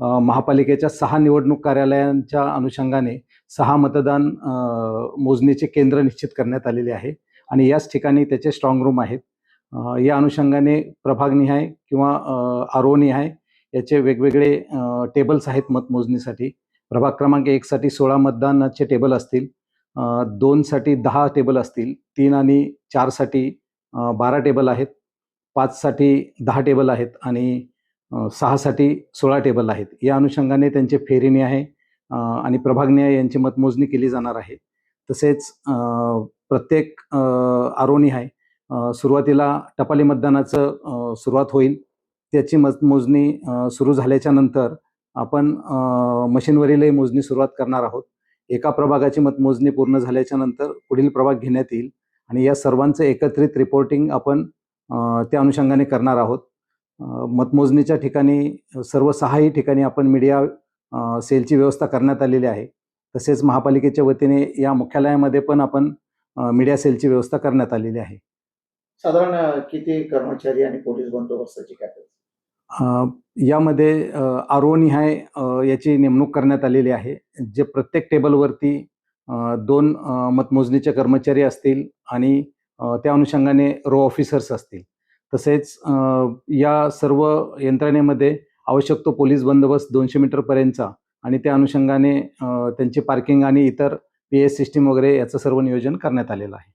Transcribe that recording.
महापालिकेच्या 6 निवडणूक कार्यालयांच्या अनुषंगाने 6 मतदान मोजणीचे केंद्र निश्चित करण्यात आलेले आहे आणि याच ठिकाणी त्याचे स्ट्रॉंग रूम आहेत. या अनुषंगाने प्रभागनिहाय किंवा आरोनिहाय याचे वेगवेगळे टेबल्स आहेत मतमोजणीसाठी. प्रभाग क्रमांक 1 साठी 16 मतदानाचे टेबल असतील, 2 साठी 10 टेबल असतील, 3 आणि 4 साठी 12 टेबल आहेत, 5 साठी 10 टेबल आहेत आणि 6 साठी 16 टेबल आहेत. या अनुषंगाने त्यांचे फेरीनिहाय आणि प्रभागनिहाय यांची मतमोजणी केली जाणार आहे. तसेच प्रत्येक आरोनिहाय सुरुवातीला टपाली मतदानाचं सुरुवात होईल. त्याची मतमोजणी सुरू झाल्याच्या नंतर आपण मशीनवरीलही मोजणी सुरुवात करणार आहोत. एका प्रभागाची मतमोजणी पूर्ण झाल्याच्या नंतर पुढील प्रभाग घेण्यात येईल आणि या सर्वांचं एकत्रित रिपोर्टिंग आपण त्या अनुषंगाने करणार आहोत. मतमोजणीच्या ठिकाणी सर्व 6ही ठिकाणी आपण मीडिया सेलची व्यवस्था करण्यात आलेली आहे. तसेच महापालिकेच्या वतीने या मुख्यालयामध्ये पण आपण मीडिया सेलची व्यवस्था करण्यात आलेली आहे. साधारण किती कर्मचारी आणि पोलीस बंदोबस्ताची काय यामध्ये आरोनिहाय याची नेमणूक करण्यात आलेली आहे. जे प्रत्येक टेबलवरती 2 मतमोजणीचे कर्मचारी असतील आणि त्या अनुषंगाने रो ऑफिसर्स असतील. तसेच या सर्व यंत्रणेमध्ये आवश्यक तो पोलीस बंदोबस्त 200 मीटरपर्यंतचा आणि त्या अनुषंगाने त्यांची पार्किंग आणि इतर PS सिस्टीम वगैरे याचं सर्व नियोजन करण्यात आलेलं आहे.